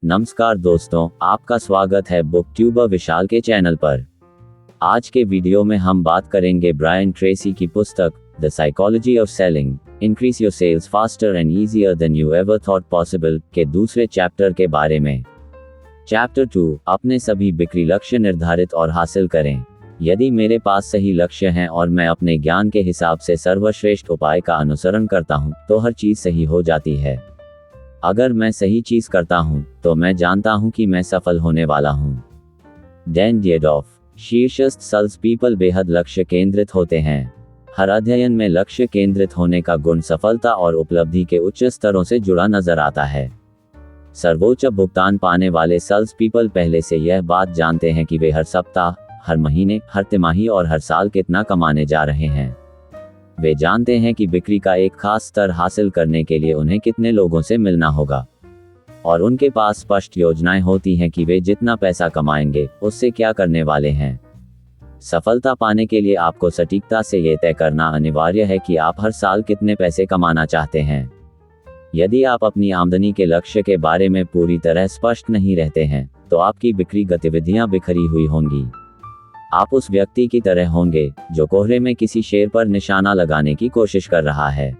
नमस्कार दोस्तों, आपका स्वागत है बुक ट्यूबर विशाल के चैनल पर। आज के वीडियो में हम बात करेंगे ब्रायन ट्रेसी की पुस्तक the psychology of selling, increase your sales faster and easier than you ever thought possible के दूसरे चैप्टर के बारे में। चैप्टर 2, अपने सभी बिक्री लक्ष्य निर्धारित और हासिल करें। यदि मेरे पास सही लक्ष्य हैं और मैं अपने ज्ञान के हिसाब से सर्वश्रेष्ठ उपाय का अनुसरण करता हूं, तो हर चीज सही हो जाती है। अगर मैं सही चीज करता हूं, तो मैं जानता हूं कि मैं सफल होने वाला हूं। डैन डियडॉफ। शीर्षस्थ सेल्स पीपल बेहद लक्ष्य केंद्रित होते हैं। हर अध्ययन में लक्ष्य केंद्रित होने का गुण सफलता और उपलब्धि के उच्च स्तरों से जुड़ा नजर आता है। सर्वोच्च भुगतान पाने वाले सेल्स पीपल पहले से यह बात जानते हैं कि वे हर सप्ताह, हर महीने, हर तिमाही और हर साल कितना कमाने जा रहे हैं। वे जानते हैं कि बिक्री का एक खास स्तर हासिल करने के लिए उन्हें कितने लोगों से मिलना होगा, और उनके पास स्पष्ट योजनाएं होती हैं कि वे जितना पैसा कमाएंगे उससे क्या करने वाले हैं। सफलता पाने के लिए आपको सटीकता से ये तय करना अनिवार्य है कि आप हर साल कितने पैसे कमाना चाहते हैं। यदि आप अपनी आमदनी के लक्ष्य के बारे में पूरी तरह स्पष्ट नहीं रहते हैं, तो आपकी बिक्री गतिविधियां बिखरी हुई होंगी। आप उस व्यक्ति की तरह होंगे जो कोहरे में किसी शेर पर निशाना लगाने की कोशिश कर रहा है।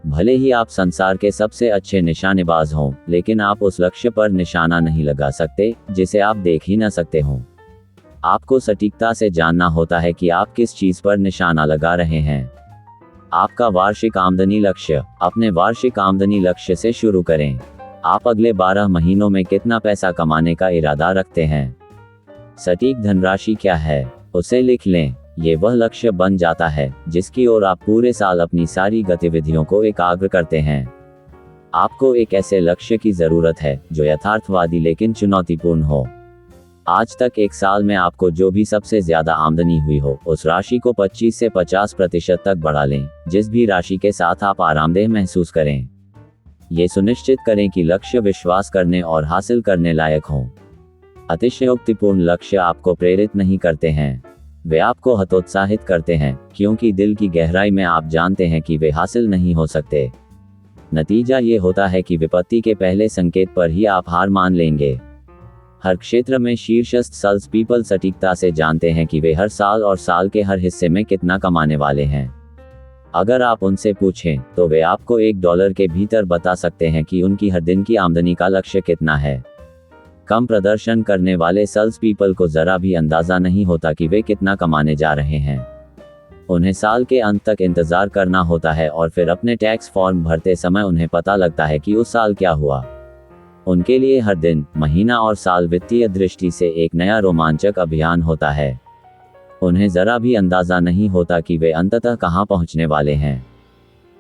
भले ही आप संसार के सबसे अच्छे निशानेबाज हों, लेकिन आप उस लक्ष्य पर निशाना नहीं लगा सकते जिसे आप देख ही न सकते हों। आपको सटीकता से जानना होता है कि आप किस चीज पर निशाना लगा रहे हैं। आपका वार्षिक आमदनी लक्ष्य। अपने वार्षिक आमदनी लक्ष्य से शुरू करें। आप अगले 12 महीनों में कितना पैसा कमाने का इरादा रखते हैं। सटीक धनराशि क्या है, उसे लिख लें। ये वह लक्ष्य बन जाता है जिसकी ओर आप पूरे साल अपनी सारी गतिविधियों को एकाग्र करते हैं। आपको एक ऐसे लक्ष्य की जरूरत है जो यथार्थवादी लेकिन चुनौतीपूर्ण हो। आज तक एक साल में आपको जो भी सबसे ज्यादा आमदनी हुई हो, उस राशि को 25 से 50% तक बढ़ा लें, जिस भी राशि के साथ आप आरामदेह महसूस करें। ये सुनिश्चित करें कि लक्ष्य विश्वास करने और हासिल करने लायक हों। अतिशयोक्तिपूर्ण लक्ष्य आपको प्रेरित नहीं करते हैं, वे आपको हतोत्साहित करते हैं, क्योंकि दिल की गहराई में आप जानते हैं कि वे हासिल नहीं हो सकते। नतीजा ये होता है कि विपत्ति के पहले संकेत पर ही आप हार मान लेंगे। हर क्षेत्र में शीर्षस्थ सेल्स पीपल सटीकता से जानते हैं कि वे हर साल और साल के हर हिस्से में कितना कमाने वाले हैं। अगर आप उनसे पूछें, तो वे आपको $1 के भीतर बता सकते हैं कि उनकी हर दिन की आमदनी का लक्ष्य कितना है। कम प्रदर्शन करने वाले सेल्स पीपल को जरा भी अंदाजा नहीं होता कि वे कितना कमाने जा रहे हैं। उन्हें साल के अंत तक इंतजार करना होता है और फिर अपने टैक्स फॉर्म भरते समय उन्हें पता लगता है कि उस साल क्या हुआ। उनके लिए हर दिन, महीना और साल वित्तीय दृष्टि से एक नया रोमांचक अभियान होता है। उन्हें जरा भी अंदाजा नहीं होता कि वे अंततः कहां पहुंचने वाले हैं।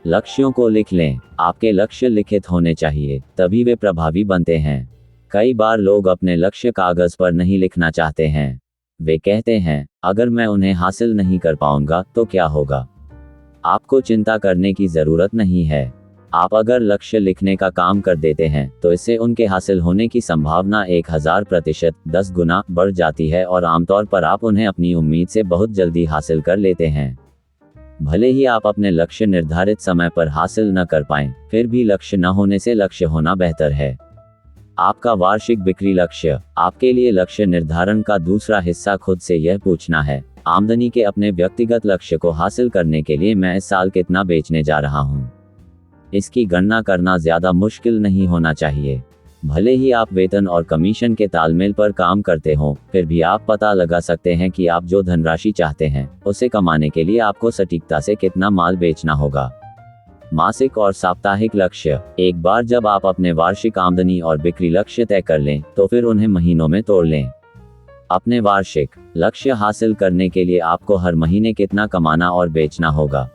लक्ष्यों को लिख लें। आपके लक्ष्य लिखित होने चाहिए, तभी वे प्रभावी बनते हैं। कई बार लोग अपने लक्ष्य कागज पर नहीं लिखना चाहते हैं। वे कहते हैं, अगर मैं उन्हें हासिल नहीं कर पाऊंगा तो क्या होगा। आपको चिंता करने की जरूरत नहीं है। आप अगर लक्ष्य लिखने का काम कर देते हैं, तो इससे उनके हासिल होने की संभावना 1000%, 10 गुना बढ़ जाती है, और आमतौर पर आप उन्हें अपनी उम्मीद से बहुत जल्दी हासिल कर लेते हैं। भले ही आप अपने लक्ष्य निर्धारित समय पर हासिल न कर पाएं, फिर भी लक्ष्य न होने से लक्ष्य होना बेहतर है। आपका वार्षिक बिक्री लक्ष्य। आपके लिए लक्ष्य निर्धारण का दूसरा हिस्सा खुद से यह पूछना है, आमदनी के अपने व्यक्तिगत लक्ष्य को हासिल करने के लिए मैं इस साल कितना बेचने जा रहा हूं। इसकी गणना करना ज्यादा मुश्किल नहीं होना चाहिए। भले ही आप वेतन और कमीशन के तालमेल पर काम करते हों, फिर भी आप पता लगा सकते हैं कि आप जो धनराशि चाहते हैं, उसे कमाने के लिए आपको सटीकता से कितना माल बेचना होगा। मासिक और साप्ताहिक लक्ष्य। एक बार जब आप अपने वार्षिक आमदनी और बिक्री लक्ष्य तय कर लें, तो फिर उन्हें महीनों में तोड़ लें। अपने वार्षिक लक्ष्य हासिल करने के लिए आपको हर महीने कितना कमाना और बेचना होगा।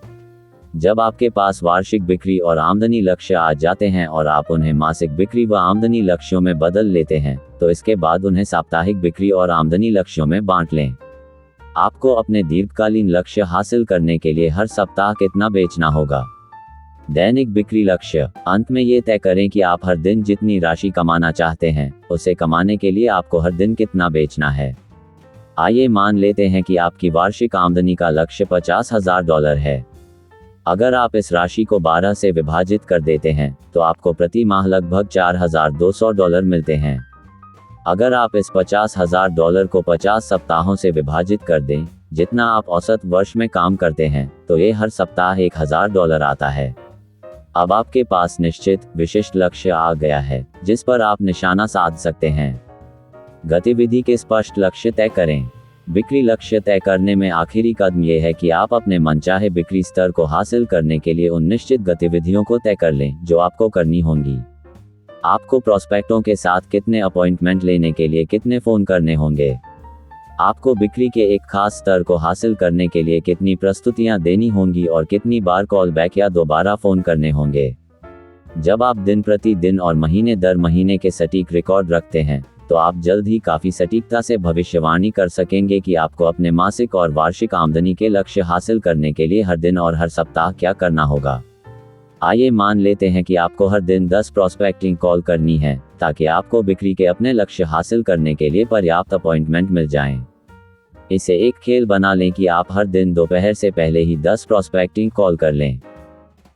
जब आपके पास वार्षिक बिक्री और आमदनी लक्ष्य आ जाते हैं और आप उन्हें मासिक बिक्री व आमदनी लक्ष्यों में बदल लेते हैं, तो इसके बाद उन्हें साप्ताहिक बिक्री और आमदनी लक्ष्यों में बांट लें। आपको अपने दीर्घकालीन लक्ष्य हासिल करने के लिए हर सप्ताह कितना बेचना होगा। दैनिक बिक्री लक्ष्य। अंत में ये तय करें कि आप हर दिन जितनी राशि कमाना चाहते हैं, उसे कमाने के लिए आपको हर दिन कितना बेचना है। आइए मान लेते हैं कि आपकी वार्षिक आमदनी का लक्ष्य $50,000 है। अगर आप इस राशि को 12 से विभाजित कर देते हैं तो आपको प्रति माह लगभग $4,200 मिलते हैं। अगर आप इस $50,000 को 50 सप्ताहों से विभाजित कर दें, जितना आप औसत वर्ष में काम करते हैं, तो ये हर सप्ताह $1,000 आता है। अब आपके पास निश्चित विशिष्ट लक्ष्य आ गया है जिस पर आप निशाना साध सकते हैं। गतिविधि के स्पष्ट लक्ष्य तय करें। बिक्री लक्ष्य तय करने में आखिरी कदम यह है कि आप अपने मनचाहे बिक्री स्तर को हासिल करने के लिए उन निश्चित गतिविधियों को तय कर लें जो आपको करनी होंगी। आपको प्रोस्पेक्टों के साथ कितने अपॉइंटमेंट लेने के लिए कितने फ़ोन करने होंगे। आपको बिक्री के एक खास स्तर को हासिल करने के लिए कितनी प्रस्तुतियां देनी होंगी और कितनी बार कॉल बैक या दोबारा फ़ोन करने होंगे। जब आप दिन प्रति दिन और महीने दर महीने के सटीक रिकॉर्ड रखते हैं तो आप जल्द ही काफ़ी सटीकता से भविष्यवाणी कर सकेंगे कि आपको अपने मासिक और वार्षिक आमदनी के लक्ष्य हासिल करने के लिए हर दिन और हर सप्ताह क्या करना होगा। आइए मान लेते हैं कि आपको हर दिन 10 प्रोस्पेक्टिंग कॉल करनी है ताकि आपको बिक्री के अपने लक्ष्य हासिल करने के लिए पर्याप्त अपॉइंटमेंट मिल जाएं। इसे एक खेल बना लें कि आप हर दिन दोपहर से पहले ही 10 प्रोस्पेक्टिंग कॉल कर लें।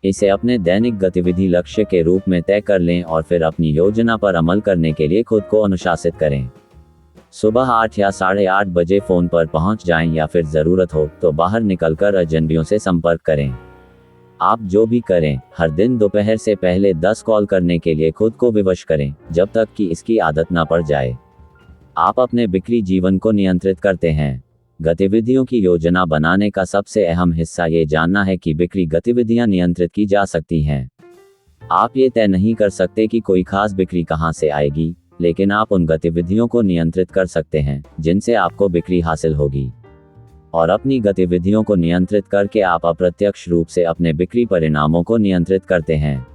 इसे अपने दैनिक गतिविधि लक्ष्य के रूप में तय कर लें और फिर अपनी योजना पर अमल करने के लिए खुद को अनुशासित करें। सुबह 8 या 8:30 बजे फ़ोन पर पहुंच जाएं या फिर ज़रूरत हो तो बाहर निकलकर अजनबियों से संपर्क करें। आप जो भी करें, हर दिन दोपहर से पहले 10 कॉल करने के लिए खुद को विवश करें जब तक कि इसकी आदत ना पड़ जाए। आप अपने बिक्री जीवन को नियंत्रित करते हैं। गतिविधियों की योजना बनाने का सबसे अहम हिस्सा ये जानना है कि बिक्री गतिविधियां नियंत्रित की जा सकती हैं। आप ये तय नहीं कर सकते कि कोई खास बिक्री कहां से आएगी, लेकिन आप उन गतिविधियों को नियंत्रित कर सकते हैं जिनसे आपको बिक्री हासिल होगी। और अपनी गतिविधियों को नियंत्रित करके आप अप्रत्यक्ष रूप से अपने बिक्री परिणामों को नियंत्रित करते हैं।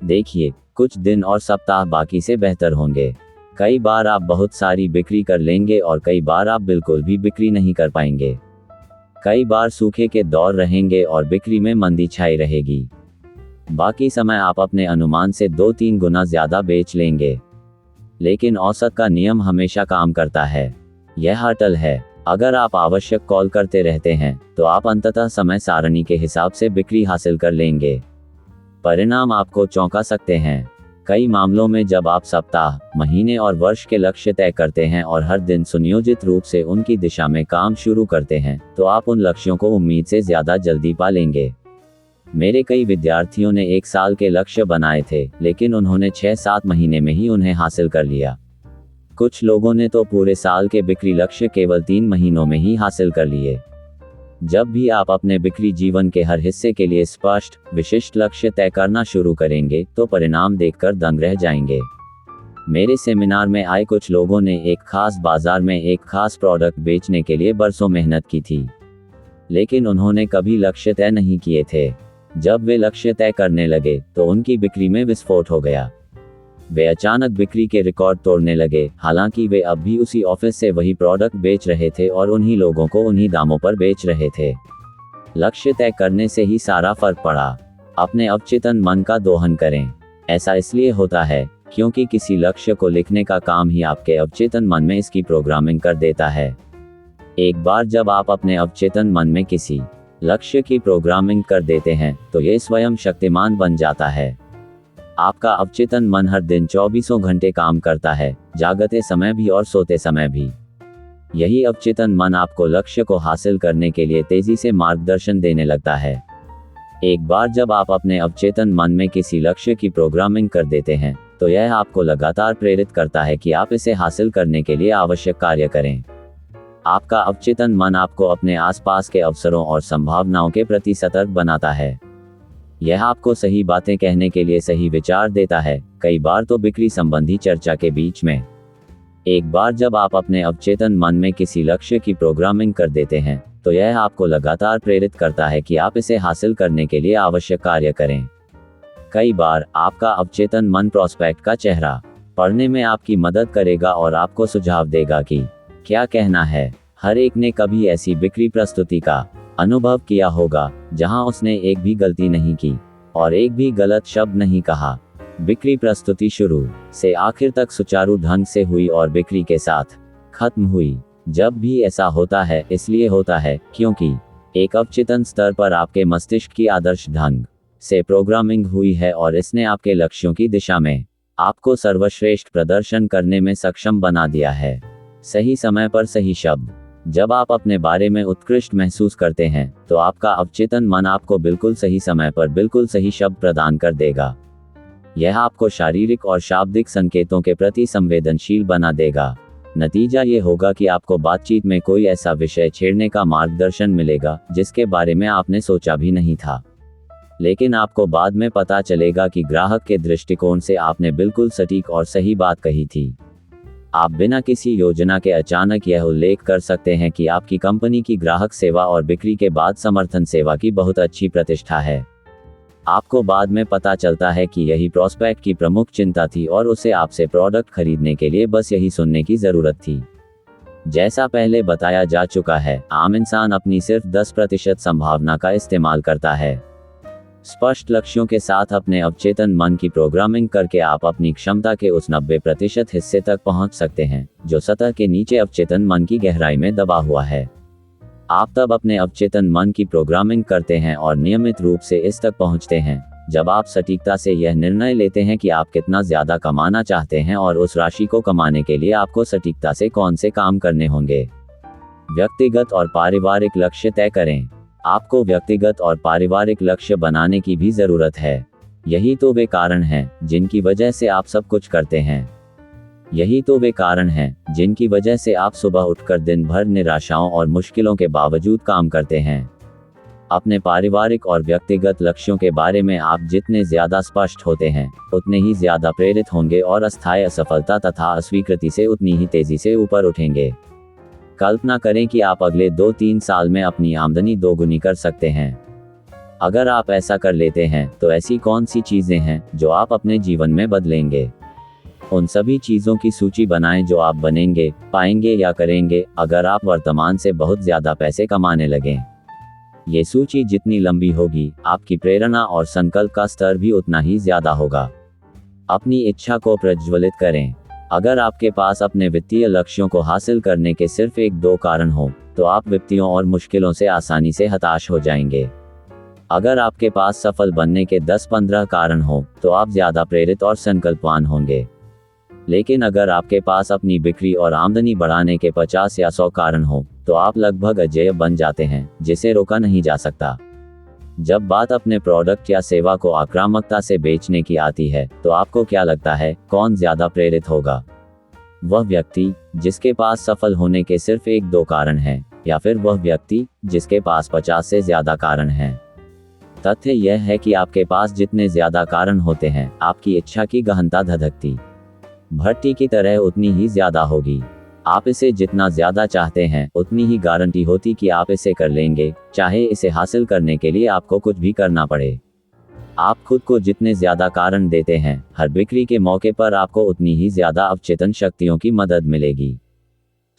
देखिए, कुछ दिन और सप्ताह बाकी से बेहतर होंगे। कई बार आप बहुत सारी बिक्री कर लेंगे और कई बार आप बिल्कुल भी बिक्री नहीं कर पाएंगे। कई बार सूखे के दौर रहेंगे और बिक्री में मंदी छाई रहेगी। बाकी समय आप अपने अनुमान से 2-3 गुना ज़्यादा बेच लेंगे। लेकिन औसत का नियम हमेशा काम करता है। यह अटल है। अगर आप आवश्यक कॉल करते रहते हैं तो आप अंततः समय सारणी के हिसाब से बिक्री हासिल कर लेंगे। परिणाम आपको चौंका सकते हैं। कई मामलों में जब आप सप्ताह, महीने और वर्ष के लक्ष्य तय करते हैं और हर दिन सुनियोजित रूप से उनकी दिशा में काम शुरू करते हैं तो आप उन लक्ष्यों को उम्मीद से ज़्यादा जल्दी पा लेंगे। मेरे कई विद्यार्थियों ने 1 साल के लक्ष्य बनाए थे, लेकिन उन्होंने 6-7 महीने में ही उन्हें हासिल कर लिया। कुछ लोगों ने तो पूरे साल के बिक्री लक्ष्य केवल 3 महीनों में ही हासिल कर लिए। जब भी आप अपने बिक्री जीवन के हर हिस्से के लिए स्पष्ट, विशिष्ट लक्ष्य तय करना शुरू करेंगे तो परिणाम देखकर दंग रह जाएंगे। मेरे सेमिनार में आए कुछ लोगों ने एक खास बाजार में एक खास प्रोडक्ट बेचने के लिए बरसों मेहनत की थी, लेकिन उन्होंने कभी लक्ष्य तय नहीं किए थे। जब वे लक्ष्य तय करने लगे तो उनकी बिक्री में विस्फोट हो गया। वे अचानक बिक्री के रिकॉर्ड तोड़ने लगे, हालांकि वे अब भी उसी ऑफिस से वही प्रोडक्ट बेच रहे थे और उन्हीं लोगों को उन्हीं दामों पर बेच रहे थे। लक्ष्य तय करने से ही सारा फर्क पड़ा। अपने अवचेतन मन का दोहन करें। ऐसा इसलिए होता है क्योंकि किसी लक्ष्य को लिखने का काम ही आपके अवचेतन मन में इसकी प्रोग्रामिंग कर देता है। एक बार जब आप अपने अवचेतन मन में किसी लक्ष्य की प्रोग्रामिंग कर देते हैं तो ये स्वयं शक्तिमान बन जाता है। आपका अवचेतन मन हर दिन 24 घंटे काम करता है, जागते समय भी और सोते समय भी। यही अवचेतन मन आपको लक्ष्य को हासिल करने के लिए तेजी से मार्गदर्शन देने लगता है। एक बार जब आप अपने अवचेतन मन में किसी लक्ष्य की प्रोग्रामिंग कर देते हैं तो यह आपको लगातार प्रेरित करता है कि आप इसे हासिल करने के लिए आवश्यक कार्य करें। आपका अवचेतन मन आपको अपने आसपास के अवसरों और संभावनाओं के प्रति सतर्क बनाता है। यह आपको सही बातें कहने के लिए सही विचार देता है, कई बार तो बिक्री संबंधी चर्चा के बीच में। एक बार जब आप अपने अवचेतन मन में किसी लक्ष्य की प्रोग्रामिंग कर देते हैं तो यह आपको लगातार प्रेरित करता है कि आप इसे हासिल करने के लिए आवश्यक कार्य करें। कई बार आपका अवचेतन मन प्रोस्पेक्ट का चेहरा पढ़ने में आपकी मदद करेगा और आपको सुझाव देगा कि क्या कहना है। हर एक ने कभी ऐसी बिक्री प्रस्तुति का अनुभव किया होगा जहां उसने एक भी गलती नहीं की और एक भी गलत शब्द नहीं कहा। बिक्री प्रस्तुति शुरू से आखिर तक सुचारू ढंग से हुई और बिक्री के साथ खत्म हुई। जब भी ऐसा होता है इसलिए होता है क्योंकि एक अवचेतन स्तर पर आपके मस्तिष्क की आदर्श ढंग से प्रोग्रामिंग हुई है और इसने आपके लक्ष्यों की दिशा में आपको सर्वश्रेष्ठ प्रदर्शन करने में सक्षम बना दिया है। सही समय पर सही शब्द। जब आप अपने बारे में उत्कृष्ट महसूस करते हैं तो आपका अवचेतन मन आपको बिल्कुल सही समय पर बिल्कुल सही शब्द प्रदान कर देगा। यह आपको शारीरिक और शाब्दिक संकेतों के प्रति संवेदनशील बना देगा। नतीजा ये होगा कि आपको बातचीत में कोई ऐसा विषय छेड़ने का मार्गदर्शन मिलेगा जिसके बारे में आपने सोचा भी नहीं था, लेकिन आपको बाद में पता चलेगा कि ग्राहक के दृष्टिकोण से आपने बिल्कुल सटीक और सही बात कही थी। आप बिना किसी योजना के अचानक यह उल्लेख कर सकते हैं कि आपकी कंपनी की ग्राहक सेवा और बिक्री के बाद समर्थन सेवा की बहुत अच्छी प्रतिष्ठा है। आपको बाद में पता चलता है कि यही प्रोस्पेक्ट की प्रमुख चिंता थी और उसे आपसे प्रोडक्ट खरीदने के लिए बस यही सुनने की जरूरत थी। जैसा पहले बताया जा चुका है, आम इंसान अपनी सिर्फ 10% संभावना का इस्तेमाल करता है। स्पष्ट लक्ष्यों के साथ अपने अवचेतन मन की प्रोग्रामिंग करके आप अपनी क्षमता के उस 90% हिस्से तक पहुंच सकते हैं जो सतह के नीचे अवचेतन मन की गहराई में दबा हुआ है। आप तब अपने अवचेतन मन की प्रोग्रामिंग करते हैं और नियमित रूप से इस तक पहुंचते हैं जब आप सटीकता से यह निर्णय लेते हैं कि आप कितना ज्यादा कमाना चाहते हैं और उस राशि को कमाने के लिए आपको सटीकता से कौन से काम करने होंगे। व्यक्तिगत और पारिवारिक लक्ष्य तय करें। आपको व्यक्तिगत और पारिवारिक लक्ष्य बनाने की भी जरूरत है। यही तो वे कारण हैं जिनकी वजह से आप सब कुछ करते हैं। यही तो वे कारण हैं जिनकी वजह से आप सुबह उठकर दिन भर निराशाओं और मुश्किलों के बावजूद काम करते हैं। अपने पारिवारिक और व्यक्तिगत लक्ष्यों के बारे में आप जितने ज्यादा स्पष्ट होते हैं उतने ही ज्यादा प्रेरित होंगे और अस्थायी असफलता तथा अस्वीकृति से उतनी ही तेजी से ऊपर उठेंगे। कल्पना करें कि आप अगले 2-3 साल में अपनी आमदनी दोगुनी कर सकते हैं। अगर आप ऐसा कर लेते हैं तो ऐसी कौन सी चीजें हैं जो आप अपने जीवन में बदलेंगे? उन सभी चीजों की सूची बनाएं जो आप बनेंगे, पाएंगे या करेंगे अगर आप वर्तमान से बहुत ज्यादा पैसे कमाने लगें। ये सूची जितनी लंबी होगी, आपकी प्रेरणा और संकल्प का स्तर भी उतना ही ज्यादा होगा। अपनी इच्छा को प्रज्वलित करें। अगर आपके पास अपने वित्तीय लक्ष्यों को हासिल करने के सिर्फ 1-2 कारण हो, तो आप विपत्तियों और मुश्किलों से आसानी से हताश हो जाएंगे। अगर आपके पास सफल बनने के 10-15 कारण हो, तो आप ज्यादा प्रेरित और संकल्पवान होंगे। लेकिन अगर आपके पास अपनी बिक्री और आमदनी बढ़ाने के 50 या 100 कारण हो, तो आप लगभग अजेय बन जाते हैं जिसे रोका नहीं जा सकता। जब बात अपने प्रोडक्ट या सेवा को आक्रामकता से बेचने की आती है, तो आपको क्या लगता है कौन ज्यादा प्रेरित होगा? वह व्यक्ति जिसके पास सफल होने के सिर्फ 1-2 कारण हैं, या फिर वह व्यक्ति जिसके पास 50 से ज्यादा कारण हैं? तथ्य यह है कि आपके पास जितने ज्यादा कारण होते हैं, आपकी इच्छा की गहनता धधकती भट्टी की तरह उतनी ही ज्यादा होगी। आप इसे जितना ज्यादा चाहते हैं उतनी ही गारंटी होती कि आप इसे कर लेंगे, चाहे इसे हासिल करने के लिए आपको कुछ भी करना पड़े। आप खुद को जितने ज्यादा कारण देते हैं, हर बिक्री के मौके पर आपको उतनी ही ज्यादा अवचेतन शक्तियों की मदद मिलेगी।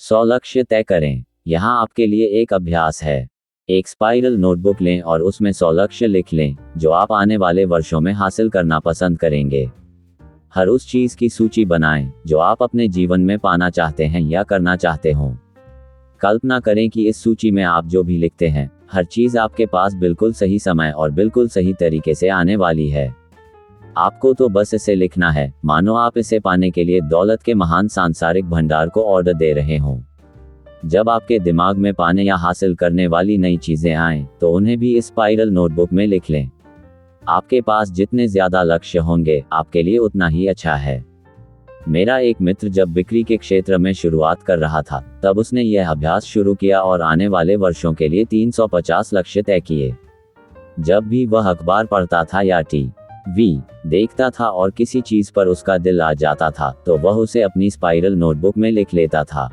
100 लक्ष्य तय करें। यहाँ आपके लिए एक अभ्यास है। एक स्पाइरल नोटबुक लें और उसमें 100 लक्ष्य लिख लें जो आप आने वाले वर्षों में हासिल करना पसंद करेंगे। हर उस चीज की सूची बनाएं जो आप अपने जीवन में पाना चाहते हैं या करना चाहते हो। कल्पना करें कि इस सूची में आप जो भी लिखते हैं, हर चीज आपके पास बिल्कुल सही समय और बिल्कुल सही तरीके से आने वाली है। आपको तो बस इसे लिखना है, मानो आप इसे पाने के लिए दौलत के महान सांसारिक भंडार को ऑर्डर दे रहे हों। जब आपके दिमाग में पाने या हासिल करने वाली नई चीजें आएं, तो उन्हें भी इस स्पाइरल नोटबुक में लिख लें। आपके पास जितने ज्यादा लक्ष्य होंगे, आपके लिए उतना ही अच्छा है। मेरा एक मित्र जब बिक्री के क्षेत्र में शुरुआत कर रहा था, तब उसने यह अभ्यास शुरू किया और आने वाले वर्षों के लिए 350 लक्ष्य तय किए। जब भी वह अखबार पढ़ता था या टीवी देखता था और किसी चीज पर उसका दिल आ जाता था, तो वह उसे अपनी स्पाइरल नोटबुक में लिख लेता था।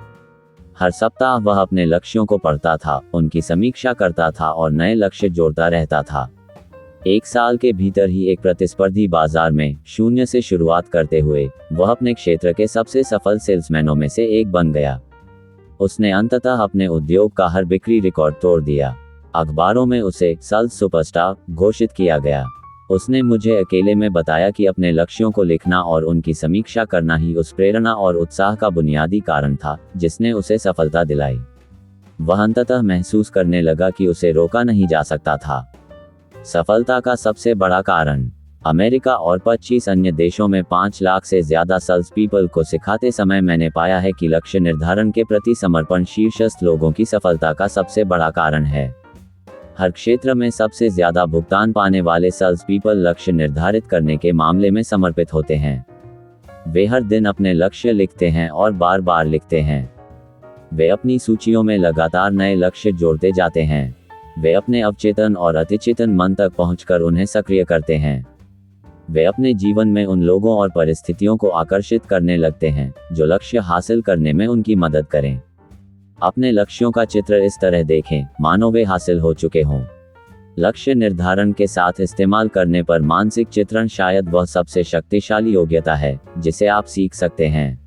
हर सप्ताह वह अपने लक्ष्यों को पढ़ता था, उनकी समीक्षा करता था और नए लक्ष्य जोड़ता रहता था। 1 साल के भीतर ही एक प्रतिस्पर्धी बाजार में शून्य से शुरुआत करते हुए वह अपने क्षेत्र के सबसे सफल सेल्समैनों में से एक बन गया। उसने अंततः अपने उद्योग का हर बिक्री रिकॉर्ड तोड़ दिया। अखबारों में उसे सेल्स सुपरस्टार घोषित किया गया। उसने मुझे अकेले में बताया कि अपने लक्ष्यों को लिखना और उनकी समीक्षा करना ही उस प्रेरणा और उत्साह का बुनियादी कारण था जिसने उसे सफलता दिलाई। वह अंततः महसूस करने लगा कि उसे रोका नहीं जा सकता था। सफलता का सबसे बड़ा कारण। अमेरिका और 25 अन्य देशों में 5 लाख से ज्यादा सेल्स पीपल को सिखाते समय मैंने पाया है कि लक्ष्य निर्धारण के प्रति समर्पण शीर्षस्थ लोगों की सफलता का सबसे बड़ा कारण है। हर क्षेत्र में सबसे ज्यादा भुगतान पाने वाले सेल्स पीपल लक्ष्य निर्धारित करने के मामले में समर्पित होते हैं। वे हर दिन अपने लक्ष्य लिखते हैं और बार बार लिखते हैं। वे अपनी सूचियों में लगातार नए लक्ष्य जोड़ते जाते हैं। वे अपने अवचेतन और अतिचेतन मन तक पहुंचकर उन्हें सक्रिय करते हैं। वे अपने जीवन में उन लोगों और परिस्थितियों को आकर्षित करने लगते हैं जो लक्ष्य हासिल करने में उनकी मदद करें। अपने लक्ष्यों का चित्र इस तरह देखें मानो वे हासिल हो चुके हों। लक्ष्य निर्धारण के साथ इस्तेमाल करने पर मानसिक चित्रण शायद वह सबसे शक्तिशाली योग्यता है जिसे आप सीख सकते हैं।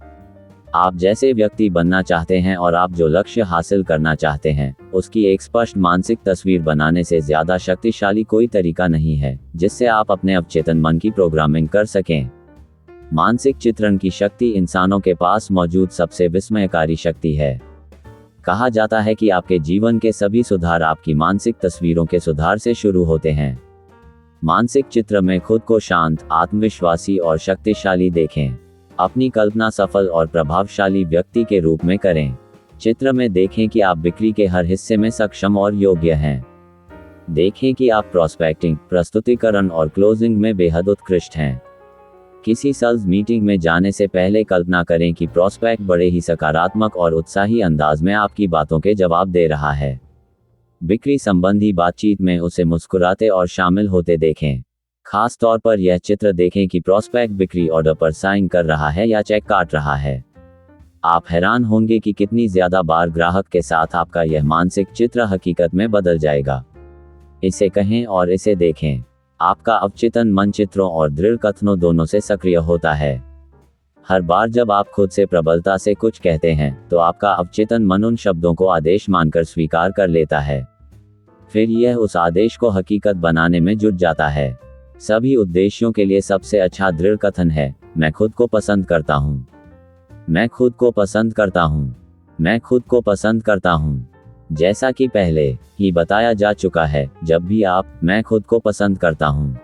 आप जैसे व्यक्ति बनना चाहते हैं और आप जो लक्ष्य हासिल करना चाहते हैं उसकी एक स्पष्ट मानसिक तस्वीर बनाने से ज्यादा शक्तिशाली कोई तरीका नहीं है जिससे आप अपने अवचेतन मन की प्रोग्रामिंग कर सकें। मानसिक चित्रण की शक्ति इंसानों के पास मौजूद सबसे विस्मयकारी शक्ति है। कहा जाता है कि आपके जीवन के सभी सुधार आपकी मानसिक तस्वीरों के सुधार से शुरू होते हैं। मानसिक चित्र में खुद को शांत, आत्मविश्वासी और शक्तिशाली देखें। अपनी कल्पना सफल और प्रभावशाली व्यक्ति के रूप में करें। चित्र में देखें कि आप बिक्री के हर हिस्से में सक्षम और योग्य हैं। देखें कि आप प्रोस्पेक्टिंग, प्रस्तुतिकरण और क्लोजिंग में बेहद उत्कृष्ट हैं। किसी सेल्स मीटिंग में जाने से पहले कल्पना करें कि प्रोस्पेक्ट बड़े ही सकारात्मक और उत्साही अंदाज में आपकी बातों के जवाब दे रहा है। बिक्री संबंधी बातचीत में उसे मुस्कुराते और शामिल होते देखें। खास तौर पर यह चित्र देखें कि प्रोस्पेक्ट बिक्री ऑर्डर पर साइन कर रहा है या चेक काट रहा है। आप हैरान होंगे कि कितनी ज्यादा बार ग्राहक के साथ आपका यह मानसिक चित्र हकीकत में बदल जाएगा। इसे कहें और इसे देखें। आपका अवचेतन मन चित्रों और दृढ़ कथनों दोनों से सक्रिय होता है। हर बार जब आप खुद से प्रबलता से कुछ कहते हैं तो आपका अवचेतन मन उन शब्दों को आदेश मानकर स्वीकार कर लेता है। फिर यह उस आदेश को हकीकत बनाने में जुट जाता है। सभी उद्देश्यों के लिए सबसे अच्छा दृढ़ कथन है, मैं खुद को पसंद करता हूँ। मैं खुद को पसंद करता हूँ। मैं खुद को पसंद करता हूँ। जैसा कि पहले ही बताया जा चुका है, जब भी आप मैं खुद को पसंद करता हूँ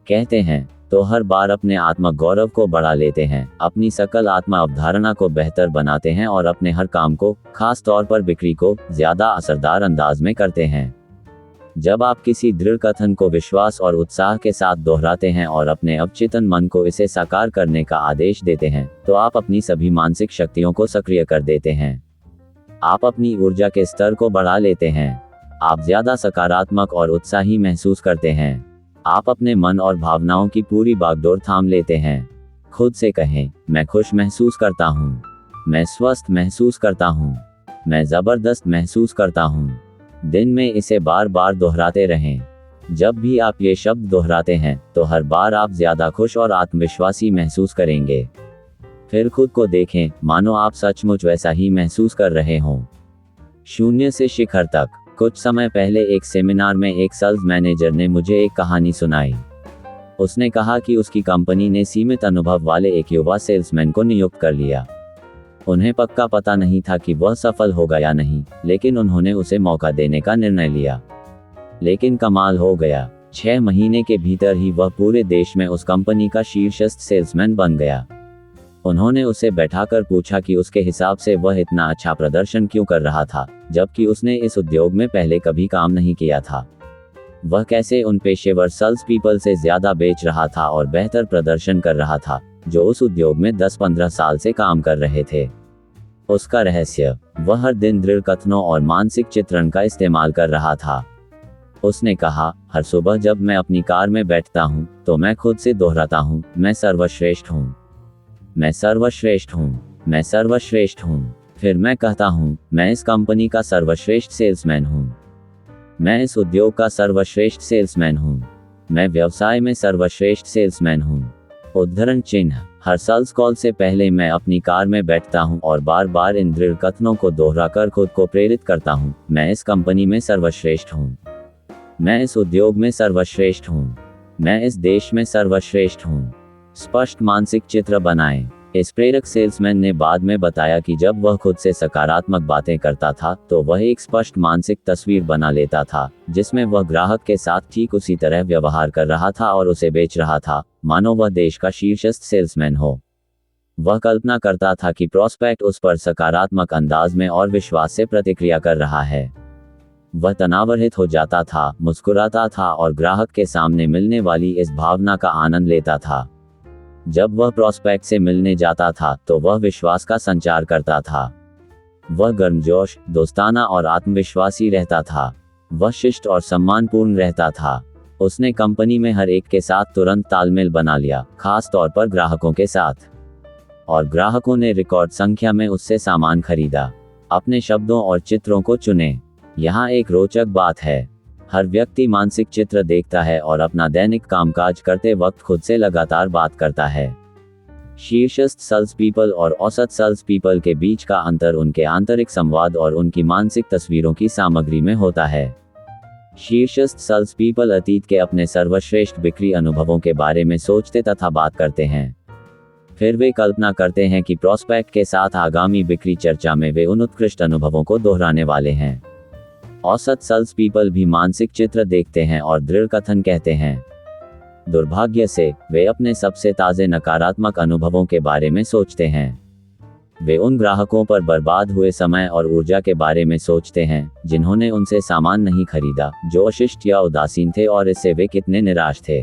कहते हैं तो हर बार अपने आत्म गौरव को बढ़ा लेते हैं, अपनी सकल आत्मा अवधारणा को बेहतर बनाते हैं और अपने हर काम को, खास तौर पर बिक्री को, ज्यादा असरदार अंदाज में करते हैं। जब आप किसी दृढ़ कथन को विश्वास और उत्साह के साथ दोहराते हैं और अपने अवचेतन मन को इसे साकार करने का आदेश देते हैं तो आप अपनी सभी मानसिक शक्तियों को सक्रिय कर देते हैं। आप अपनी ऊर्जा के स्तर को बढ़ा लेते हैं। आप ज्यादा सकारात्मक और उत्साही महसूस करते हैं। आप अपने मन और भावनाओं की पूरी बागडोर थाम लेते हैं। खुद से कहें, मैं खुश महसूस करता हूँ। मैं स्वस्थ महसूस करता हूँ। मैं जबरदस्त महसूस करता हूँ। दिन में इसे बार बार दोहराते रहें। जब भी आप ये शब्द दोहराते हैं तो हर बार आप ज्यादा खुश और आत्मविश्वासी महसूस करेंगे। फिर खुद को देखें मानो आप सचमुच वैसा ही महसूस कर रहे हों। शून्य से शिखर तक। कुछ समय पहले एक सेमिनार में एक सेल्स मैनेजर ने मुझे एक कहानी सुनाई। उसने कहा कि उसकी कंपनी ने सीमित अनुभव वाले एक युवा सेल्समैन को नियुक्त कर लिया। उन्हें पक्का पता नहीं था कि वह सफल होगा या नहीं, लेकिन उन्होंने उसे मौका देने का निर्णय लिया। लेकिन कमाल हो गया, 6 महीने के भीतर ही वह पूरे देश में उस कंपनी का शीर्षस्थ सेल्समैन बन गया। उन्होंने उसे बैठाकर पूछा कि उसके हिसाब से वह इतना अच्छा प्रदर्शन क्यों कर रहा था, जबकि उसने इस उद्योग में पहले कभी काम नहीं किया था। वह कैसे उन पेशेवर सेल्स पीपल से ज्यादा बेच रहा था और बेहतर प्रदर्शन कर रहा था जो उस उद्योग में 10-15 साल से काम कर रहे थे। उसका रहस्य, वह हर दिन दृढ़ कथनों और मानसिक चित्रण का इस्तेमाल कर रहा था। उसने कहा, हर सुबह जब मैं अपनी कार में बैठता हूँ तो मैं खुद से दोहराता हूँ, मैं सर्वश्रेष्ठ हूँ। मैं सर्वश्रेष्ठ हूँ। मैं सर्वश्रेष्ठ हूँ। फिर मैं कहता हूँ, मैं इस कंपनी का सर्वश्रेष्ठ सेल्समैन हूँ। मैं इस उद्योग का सर्वश्रेष्ठ सेल्समैन हूँ। मैं व्यवसाय में सर्वश्रेष्ठ सेल्समैन हूँ। उद्धरण चिन्ह। हर सेल्स कॉल से पहले मैं अपनी कार में बैठता हूँ और बार बार इन दृढ़ कथनों को दोहराकर खुद को प्रेरित करता हूँ, मैं इस कंपनी में सर्वश्रेष्ठ हूँ। मैं इस उद्योग में सर्वश्रेष्ठ हूँ। मैं इस देश में सर्वश्रेष्ठ हूँ। स्पष्ट मानसिक चित्र बनाएं। इस प्रेरक सेल्समैन ने बाद में बताया कि जब वह खुद से सकारात्मक बातें करता था तो वह एक स्पष्ट मानसिक तस्वीर बना लेता था, जिसमें वह ग्राहक के साथ ठीक उसी तरह व्यवहार कर रहा था और उसे बेच रहा था, मानो वह देश का शीर्षस्थ सेल्समैन हो। वह कल्पना करता था कि प्रॉस्पेक्ट उस पर सकारात्मक अंदाज में और विश्वास से प्रतिक्रिया कर रहा है। वह तनावरहित हो जाता था, मुस्कुराता था और ग्राहक के सामने मिलने वाली इस भावना का आनंद लेता था। जब वह प्रॉस्पेक्ट से मिलने जाता था तो वह विश्वास का संचार करता था। वह गर्मजोश, दोस्ताना और आत्मविश्वासी रहता था। वह शिष्ट और सम्मानपूर्ण रहता था। उसने कंपनी में हर एक के साथ तुरंत तालमेल बना लिया, खास तौर पर ग्राहकों के साथ। और ग्राहकों ने रिकॉर्ड संख्या में उससे सामान खरीदा। अपने शब्दों और चित्रों को चुनें। यहाँ एक रोचक बात है। हर व्यक्ति मानसिक चित्र देखता है और अपना दैनिक कामकाज करते वक्त खुद से लगातार बात करता है। शीर्षस्थ सेल्स पीपल और औसत सेल्स पीपल के बीच का अंतर उनके आंतरिक संवाद और उनकी मानसिक तस्वीरों की सामग्री में होता है। शीर्षस्थ सेल्स पीपल अतीत के अपने सर्वश्रेष्ठ बिक्री अनुभवों के बारे में सोचते तथा बात करते हैं। फिर वे कल्पना करते हैं कि प्रॉस्पेक्ट के साथ आगामी बिक्री चर्चा में वे उन उत्कृष्ट अनुभवों को दोहराने वाले हैं। औसत सेल्स पीपल भी मानसिक चित्र देखते हैं और दृढ़ कथन कहते हैं। दुर्भाग्य से वे अपने सबसे ताज़े नकारात्मक अनुभवों के बारे में सोचते हैं। वे उन ग्राहकों पर बर्बाद हुए समय और ऊर्जा के बारे में सोचते हैं जिन्होंने उनसे सामान नहीं खरीदा, जो अशिष्ट या उदासीन थे और इससे वे कितने निराश थे।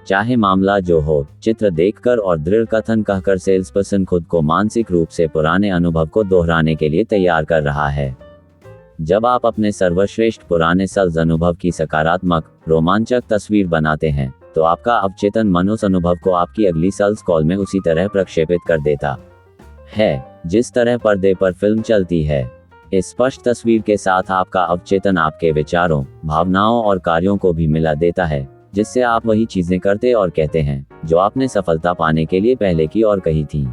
चाहे मामला जो हो, चित्र देखकर और दृढ़ कथन कहकर सेल्सपर्सन खुद को मानसिक रूप से पुराने अनुभव को दोहराने के लिए तैयार कर रहा है। जब आप अपने सर्वश्रेष्ठ पुराने सेल्स अनुभव की सकारात्मक, रोमांचक तस्वीर बनाते हैं, तो आपका अवचेतन मन उस अनुभव को आपकी अगली सेल्स कॉल में उसी तरह प्रक्षेपित कर देता है जिस तरह पर्दे पर फिल्म चलती है। इस स्पष्ट तस्वीर के साथ आपका अवचेतन आपके विचारों, भावनाओं और कार्यों को भी मिला देता है, जिससे आप वही चीजें करते और कहते हैं जो आपने सफलता पाने के लिए पहले की और कही थी।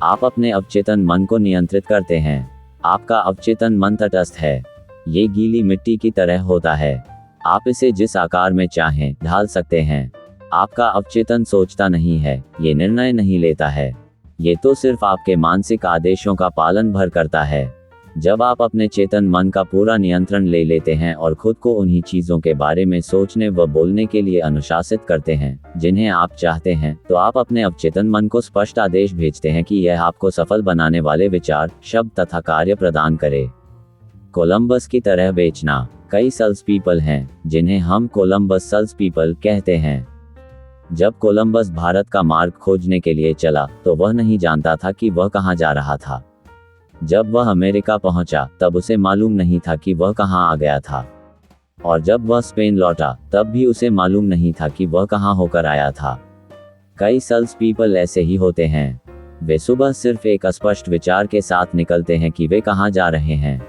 आप अपने अवचेतन मन को नियंत्रित करते हैं। आपका अवचेतन मन तटस्थ है। ये गीली मिट्टी की तरह होता है। आप इसे जिस आकार में चाहें ढाल सकते हैं। आपका अवचेतन सोचता नहीं है, ये निर्णय नहीं लेता है। ये तो सिर्फ आपके मानसिक आदेशों का पालन भर करता है। जब आप अपने चेतन मन का पूरा नियंत्रण ले लेते हैं और खुद को उन्हीं चीज़ों के बारे में सोचने व बोलने के लिए अनुशासित करते हैं जिन्हें आप चाहते हैं, तो आप अपने अवचेतन मन को स्पष्ट आदेश भेजते हैं कि यह आपको सफल बनाने वाले विचार, शब्द तथा कार्य प्रदान करे। कोलंबस की तरह बेचना। कई सेल्स पीपल हैं जिन्हें हम कोलंबस सेल्स पीपल कहते हैं। जब कोलंबस भारत का मार्ग खोजने के लिए चला तो वह नहीं जानता था कि वह कहाँ जा रहा था। जब वह अमेरिका पहुंचा तब उसे मालूम नहीं था कि वह कहां आ गया था, और जब वह स्पेन लौटा तब भी उसे मालूम नहीं था कि वह कहां होकर आया था। कई सेल्स पीपल ऐसे ही होते हैं। वे सुबह सिर्फ एक अस्पष्ट विचार के साथ निकलते हैं कि वे कहां जा रहे हैं।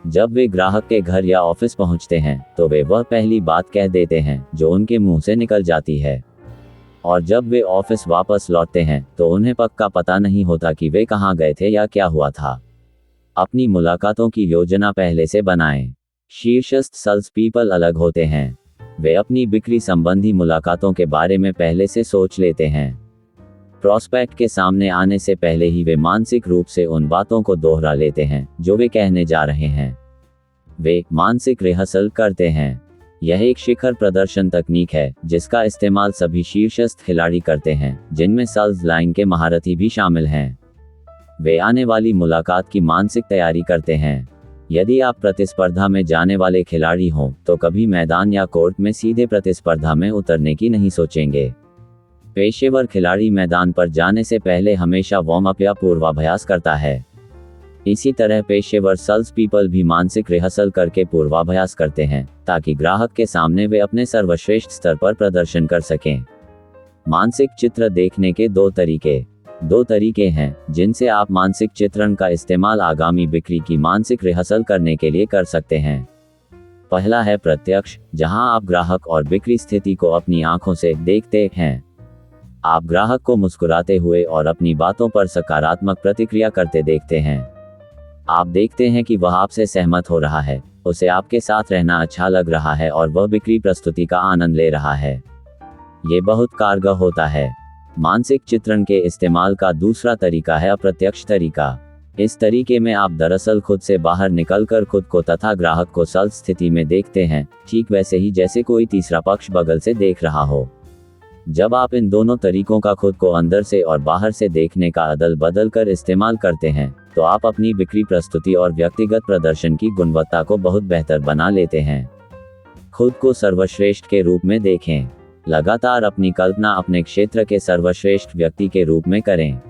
जब वे ग्राहक के घर या ऑफिस पहुंचते हैं तो वे वह पहली बात कह देते हैं जो उनके मुंह से निकल जाती है, और जब वे ऑफिस वापस लौटते हैं तो उन्हें पक्का पता नहीं होता कि वे कहां गए थे या क्या हुआ था। अपनी मुलाकातों की योजना पहले से बनाएं। शीर्षस्थ सेल्स पीपल अलग होते हैं। वे अपनी बिक्री संबंधी मुलाकातों के बारे में पहले से सोच लेते हैं। प्रॉस्पेक्ट के सामने आने से पहले ही वे मानसिक रूप से उन बातों को दोहरा लेते हैं जो वे कहने जा रहे हैं। वे मानसिक रिहर्सल करते हैं। यह एक शिखर प्रदर्शन तकनीक है जिसका इस्तेमाल सभी शीर्षस्थ खिलाड़ी करते हैं, जिनमें सेल्स लाइन के महारथी भी शामिल हैं। वे आने वाली मुलाकात की मानसिक तैयारी करते हैं। यदि आप प्रतिस्पर्धा में जाने वाले खिलाड़ी हों तो कभी मैदान या कोर्ट में सीधे प्रतिस्पर्धा में उतरने की नहीं सोचेंगे। पेशेवर खिलाड़ी मैदान पर जाने से पहले हमेशा वार्म अप या पूर्वाभ्यास करता है। इसी तरह पेशेवर सेल्स पीपल भी मानसिक रिहर्सल करके पूर्वाभ्यास करते हैं ताकि ग्राहक के सामने वे अपने सर्वश्रेष्ठ स्तर पर प्रदर्शन कर सकें। मानसिक चित्र देखने के दो तरीके हैं जिनसे आप मानसिक चित्रण का इस्तेमाल आगामी बिक्री की मानसिक रिहर्सल करने के लिए कर सकते हैं। पहला है प्रत्यक्ष, जहां आप ग्राहक और बिक्री स्थिति को अपनी आंखों से देखते हैं। आप ग्राहक को मुस्कुराते हुए और अपनी बातों पर सकारात्मक प्रतिक्रिया करते देखते हैं। आप देखते हैं कि वह आपसे सहमत हो रहा है, उसे आपके साथ रहना अच्छा लग रहा है और वह बिक्री प्रस्तुति का आनंद ले रहा है। ये बहुत कारगर होता है। मानसिक चित्रण के इस्तेमाल का दूसरा तरीका है अप्रत्यक्ष तरीका। इस तरीके में आप दरअसल खुद से बाहर निकलकर खुद को तथा ग्राहक को सल स्थिति में देखते हैं, ठीक वैसे ही जैसे कोई तीसरा पक्ष बगल से देख रहा हो। जब आप इन दोनों तरीकों का खुद को अंदर से और बाहर से देखने का अदल बदल कर इस्तेमाल करते हैं, तो आप अपनी बिक्री प्रस्तुति और व्यक्तिगत प्रदर्शन की गुणवत्ता को बहुत बेहतर बना लेते हैं। खुद को सर्वश्रेष्ठ के रूप में देखें। लगातार अपनी कल्पना अपने क्षेत्र के सर्वश्रेष्ठ व्यक्ति के रूप में करें।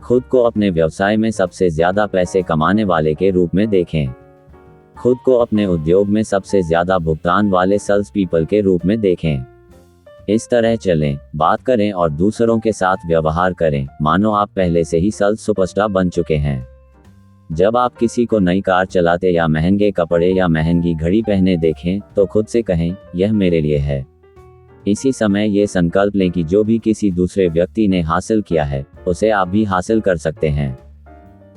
खुद को अपने व्यवसाय में सबसे ज्यादा पैसे कमाने वाले के रूप में देखें। खुद को अपने उद्योग में सबसे ज्यादा भुगतान वाले सेल्स पीपल के रूप में देखें। इस तरह चलें, बात करें और दूसरों के साथ व्यवहार करें मानो आप पहले से ही सेल्स सुपरस्टार बन चुके हैं। जब आप किसी को नई कार चलाते या महंगे कपड़े या महंगी घड़ी पहने देखें, तो खुद से कहें, यह मेरे लिए है। इसी समय ये संकल्प लें कि जो भी किसी दूसरे व्यक्ति ने हासिल किया है, उसे आप भी हासिल कर सकते हैं।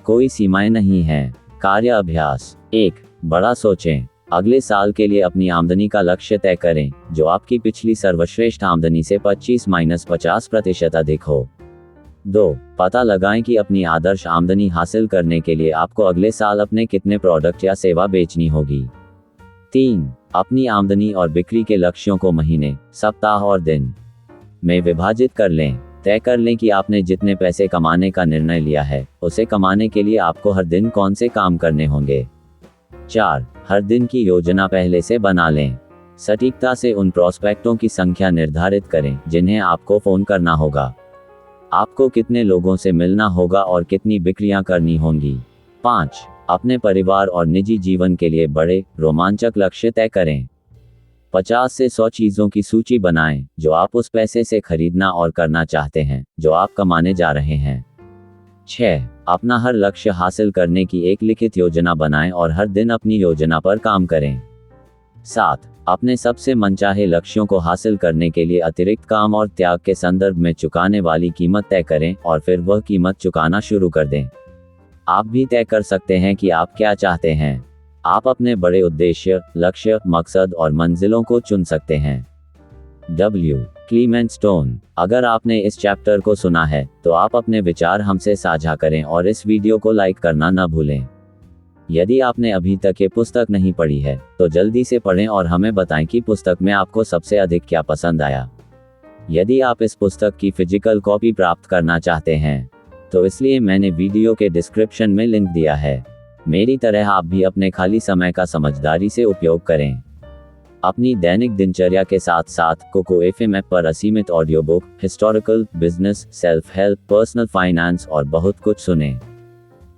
कोई सीमाएं नहीं हैं। कार्य अभ्यास 1. बड़ा सोचें। अगले साल के लिए अपनी आमदनी का लक्ष्य तय करें, जो आपकी पिछली सर्वश्रेष्ठ आमदनी से 25-50% अधिक हो। 2. पता लगाएं कि अपनी आदर्श आमदनी हासिल करने के लिए आपको अगले साल अपने कितने प्रोडक्ट या सेवा बेचनी होगी। 3. अपनी आमदनी और बिक्री के लक्ष्यों को महीने, सप्ताह और दिन में विभाजित कर लें। तय कर लें कि आपने जितने पैसे कमाने का निर्णय लिया है, उसे कमाने के लिए आपको हर दिन कौन से काम करने होंगे। 4. हर दिन की योजना पहले से बना लें। सटीकता से उन प्रोस्पेक्टों की संख्या निर्धारित करें जिन्हें आपको फोन करना होगा। आपको कितने लोगों से मिलना होगा और कितनी बिक्रियां करनी होंगी। 5. अपने परिवार और निजी जीवन के लिए बड़े, रोमांचक लक्ष्य तय करें। 50 से 100 चीजों की सूची बनाएं जो आप उस पैसे से खरीदना और करना चाहते हैं जो आप कमाने जा रहे हैं। 6. अपना हर लक्ष्य हासिल करने की एक लिखित योजना बनाएं और हर दिन अपनी योजना पर काम करें। 7. अपने सबसे मनचाहे लक्ष्यों को हासिल करने के लिए अतिरिक्त काम और त्याग के संदर्भ में चुकाने वाली कीमत तय करें और फिर वह कीमत चुकाना शुरू कर दें। आप भी तय कर सकते हैं कि आप क्या चाहते हैं। आप अपने बड़े उद्देश्य, लक्ष्य, मकसद और मंजिलों को चुन सकते हैं। W. Clement stone. अगर आपने इस चैप्टर को सुना है, तो आप अपने विचार हमसे साझा करें और इस वीडियो को लाइक करना न भूलें। यदि आपने अभी तक ये पुस्तक नहीं पढ़ी है, तो जल्दी से पढ़ें और हमें बताएं कि पुस्तक में आपको सबसे अधिक क्या पसंद आया। यदि आप इस पुस्तक की फिजिकल कॉपी प्राप्त करना चाहते हैं, तो इसलिए मैंने वीडियो के डिस्क्रिप्शन में लिंक दिया है। मेरी तरह आप भी अपने खाली समय का समझदारी से उपयोग करें। अपनी दैनिक दिनचर्या के साथ साथ कोको FM ऐप पर असीमित audio book, historical, business, self help, personal finance और बहुत कुछ सुनें।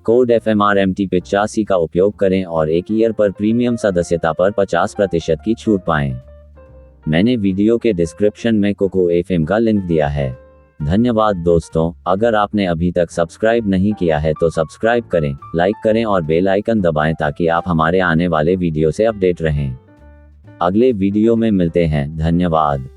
कोड FMRMT 85 का उपयोग करें और 1 ईयर पर प्रीमियम सदस्यता पर 50% की छूट पाएं। मैंने वीडियो के डिस्क्रिप्शन में कोको FM का लिंक दिया है। धन्यवाद दोस्तों। अगर आपने अभी तक सब्सक्राइब नहीं किया है तो सब्सक्राइब करें, लाइक करें और बेल आइकन दबाएं ताकि आप हमारे आने वाले वीडियो से अपडेट रहें। अगले वीडियो में मिलते हैं। धन्यवाद।